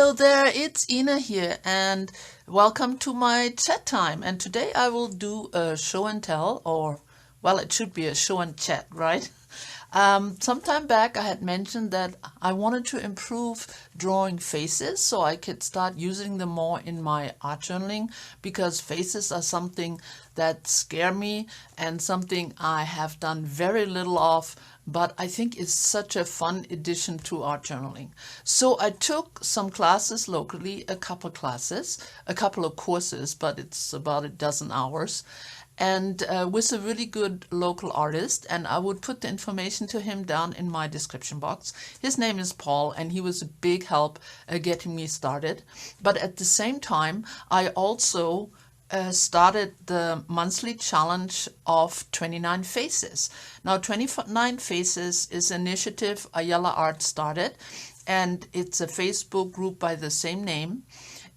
Hello there, it's Ina here, and welcome to my chat time. And today I will do a show and tell, or well, it should be a show and chat, right? Some time back I had mentioned that I wanted to improve drawing faces so I could start using them more in my art journaling, because faces are something that scare me and something I have done very little of, but I think it's such a fun addition to art journaling. So I took some classes locally, a couple of courses, but it's about a dozen hours, and with a really good local artist, and I would put the information to him down in my description box. His name is Paul, and he was a big help getting me started. But at the same time, I also started the monthly challenge of 29 Faces. Now, 29 Faces is an initiative Ayala Art started, and it's a Facebook group by the same name.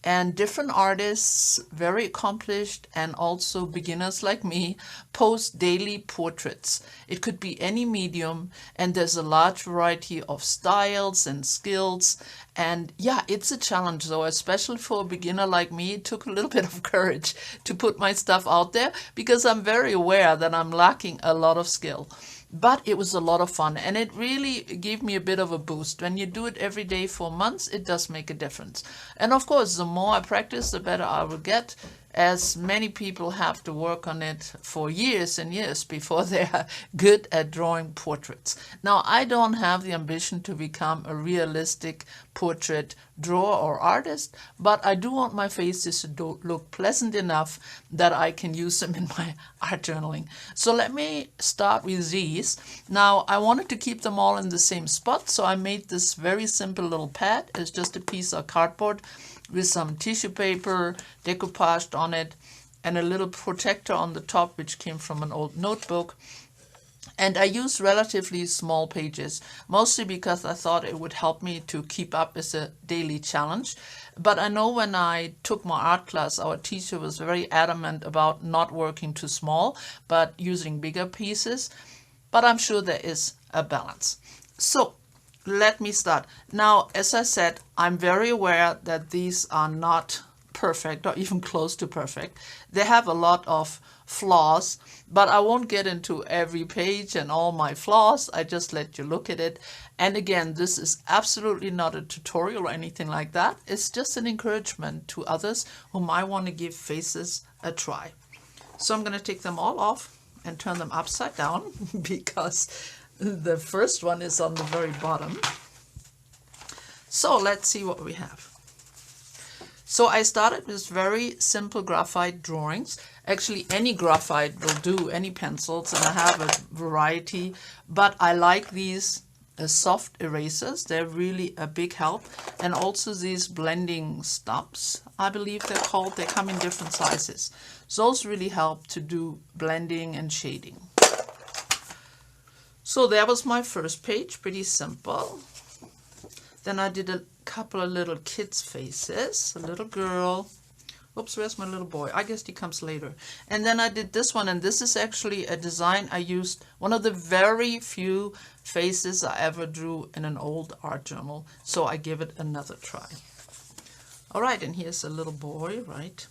And different artists, very accomplished and also beginners like me, post daily portraits. It could be any medium, and there's a large variety of styles and skills. And yeah, it's a challenge though, especially for a beginner like me. It took a little bit of courage to put my stuff out there because I'm very aware that I'm lacking a lot of skill. But it was a lot of fun, and it really gave me a bit of a boost. When you do it every day for months, it does make a difference. And of course, the more I practice, the better I will get, as many people have to work on it for years and years before they are good at drawing portraits. Now, I don't have the ambition to become a realistic portrait drawer or artist, but I do want my faces to look pleasant enough that I can use them in my art journaling. So let me start with these. Now, I wanted to keep them all in the same spot, so I made this very simple little pad. It's just a piece of cardboard with some tissue paper decoupaged on it and a little protector on the top, which came from an old notebook. And I used relatively small pages, mostly because I thought it would help me to keep up as a daily challenge. But I know when I took my art class, our teacher was very adamant about not working too small, but using bigger pieces. But I'm sure there is a balance. So let me start. Now, as I said, I'm very aware that these are not perfect or even close to perfect. They have a lot of flaws, but I won't get into every page and all my flaws. I just let you look at it. And again, this is absolutely not a tutorial or anything like that. It's just an encouragement to others who might want to give faces a try. So I'm going to take them all off and turn them upside down because the first one is on the very bottom. So let's see what we have. So I started with very simple graphite drawings. Actually, any graphite will do, any pencils, and I have a variety, but I like these soft erasers. They're really a big help. And also these blending stubs, I believe they're called. They come in different sizes. So those really help to do blending and shading. So that was my first page, pretty simple. Then I did a couple of little kids' faces, a little girl. Oops, where's my little boy? I guess he comes later. And then I did this one, and this is actually a design I used, one of the very few faces I ever drew in an old art journal. So I give it another try. All right, and here's a little boy, right?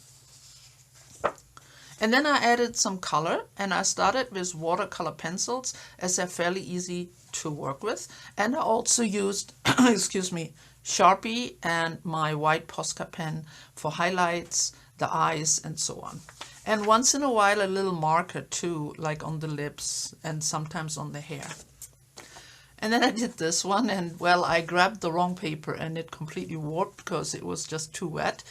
And then I added some color, and I started with watercolor pencils as they're fairly easy to work with. And I also used, excuse me, Sharpie and my white Posca pen for highlights, the eyes, and so on. And once in a while, a little marker too, like on the lips and sometimes on the hair. And then I did this one, and well, I grabbed the wrong paper and it completely warped because it was just too wet.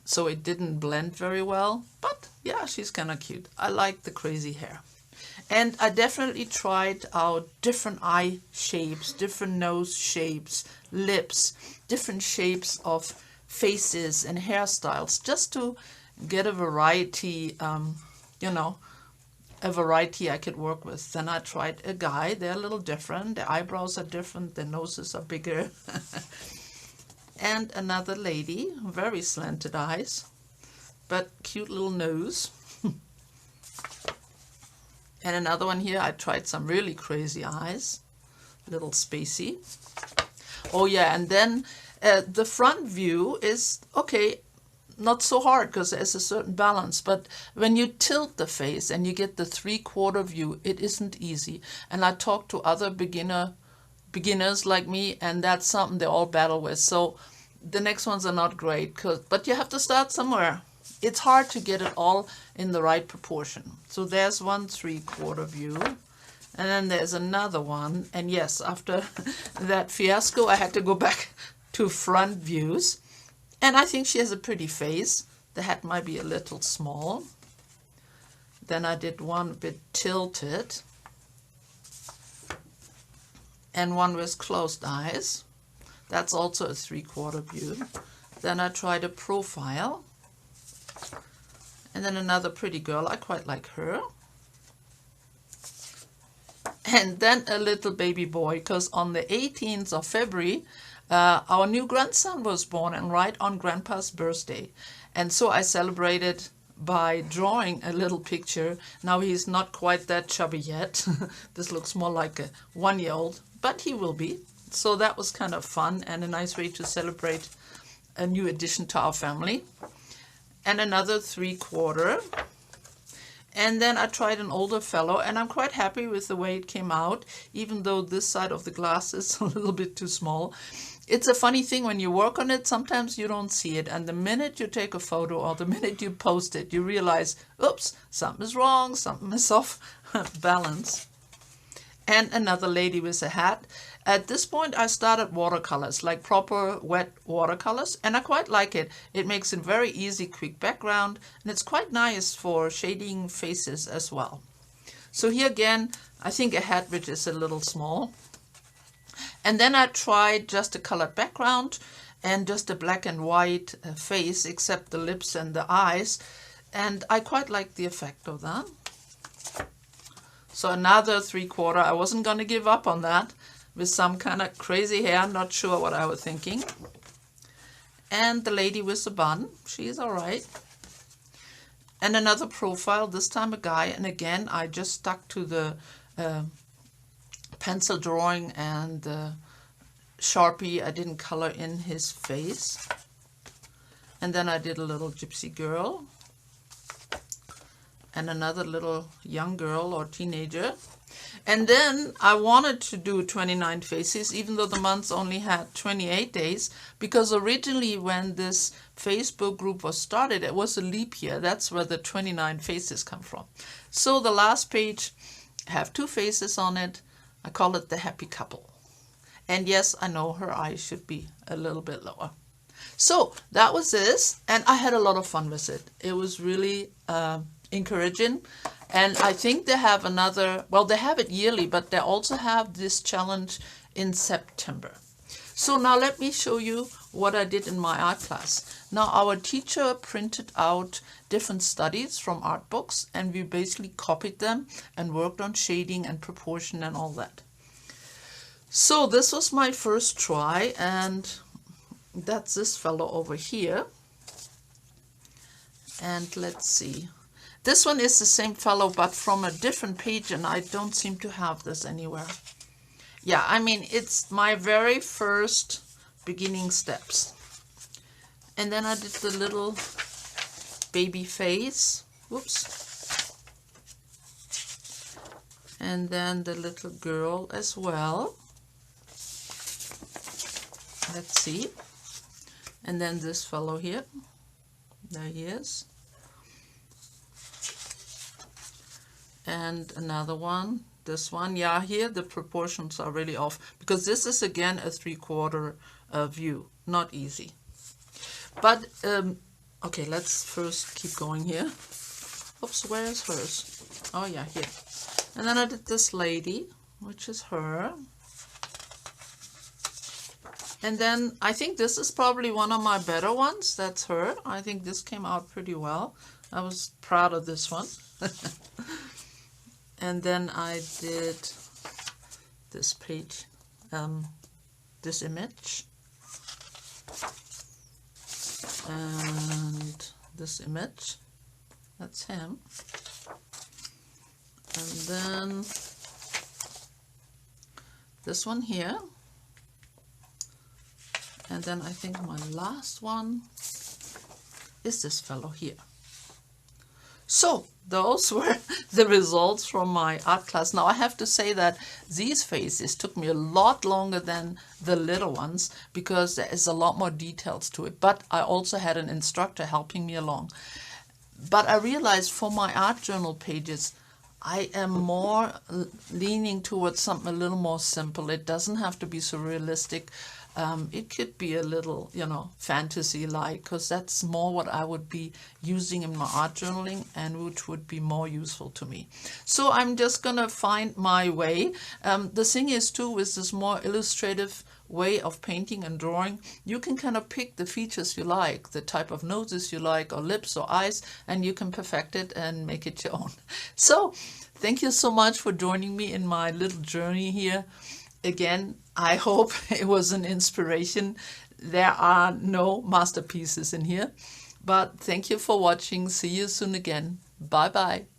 So it didn't blend very well, but yeah, she's kind of cute. I like the crazy hair. And I definitely tried out different eye shapes, different nose shapes, lips, different shapes of faces and hairstyles, just to get a variety, you know, a variety I could work with. Then I tried a guy. They're a little different. Their eyebrows are different. Their noses are bigger. And another lady, very slanted eyes, but cute little nose. And another one here, I tried some really crazy eyes, little spacey. Oh yeah, and then The front view is, okay, not so hard because there's a certain balance, but when you tilt the face and you get the 3/4 view, it isn't easy. And I talked to other beginners like me, and that's something they all battle with. So the next ones are not great, but you have to start somewhere. It's hard to get it all in the right proportion. So there's one 3/4 view, and then there's another one. And yes, after that fiasco, I had to go back to front views. And I think she has a pretty face. The hat might be a little small. Then I did one a bit tilted, and one with closed eyes. That's also a 3/4 view. Then I tried a profile. And then another pretty girl. I quite like her. And then a little baby boy, because on the 18th of February, our new grandson was born, and right on Grandpa's birthday. And so I celebrated by drawing a little picture. Now he's not quite that chubby yet. This looks more like a 1-year-old, but he will be. So that was kind of fun and a nice way to celebrate a new addition to our family. And another 3/4. And then I tried an older fellow, and I'm quite happy with the way it came out, even though this side of the glass is a little bit too small. It's a funny thing, when you work on it, sometimes you don't see it, and the minute you take a photo or the minute you post it, you realize, oops, something is wrong, something is off balance. And another lady with a hat. At this point, I started watercolors, like proper wet watercolors, and I quite like it. It makes a very easy, quick background, and it's quite nice for shading faces as well. So here again, I think a hat which is a little small. And then I tried just a colored background and just a black and white face, except the lips and the eyes, and I quite like the effect of that. So another 3/4. I wasn't going to give up on that, with some kind of crazy hair, not sure what I was thinking. And the lady with the bun, she's all right. And another profile, this time a guy, and again I just stuck to the pencil drawing and the Sharpie. I didn't color in his face. And then I did a little gypsy girl and another little young girl or teenager. And then I wanted to do 29 faces, even though the month only had 28 days, because originally when this Facebook group was started, it was a leap year. That's where the 29 faces come from. So the last page have 2 faces on it. I call it the happy couple. And yes, I know her eyes should be a little bit lower. So that was this, and I had a lot of fun with it. It was really encouraging. And I think they have another, well, they have it yearly, but they also have this challenge in September. So now let me show you what I did in my art class. Now our teacher printed out different studies from art books, and we basically copied them and worked on shading and proportion and all that. So this was my first try, and that's this fellow over here. And let's see. This one is the same fellow, but from a different page, and I don't seem to have this anywhere. Yeah, I mean, it's my very first beginning steps. And then I did the little baby face. Whoops. And then the little girl as well. Let's see. And then this fellow here. There he is. And another one, this one. Yeah, here the proportions are really off, because this is again a 3/4 view. Not easy. But, okay, let's first keep going here. Oops, where is hers? Oh yeah, here. And then I did this lady, which is her. And then I think this is probably one of my better ones. That's her. I think this came out pretty well. I was proud of this one. And then I did this page, this image, and this image. That's him. And then this one here. And then I think my last one is this fellow here. So those were the results from my art class. Now I have to say that these faces took me a lot longer than the little ones because there is a lot more details to it. But I also had an instructor helping me along. But I realized for my art journal pages, I am more leaning towards something a little more simple. It doesn't have to be so realistic. It could be a little, fantasy-like, because that's more what I would be using in my art journaling and which would be more useful to me. So I'm just going to find my way. The thing is, too, with this more illustrative way of painting and drawing, you can kind of pick the features you like, the type of noses you like, or lips or eyes, and you can perfect it and make it your own. So thank you so much for joining me in my little journey here. Again, I hope it was an inspiration. There are no masterpieces in here, but thank you for watching. See you soon again. Bye bye.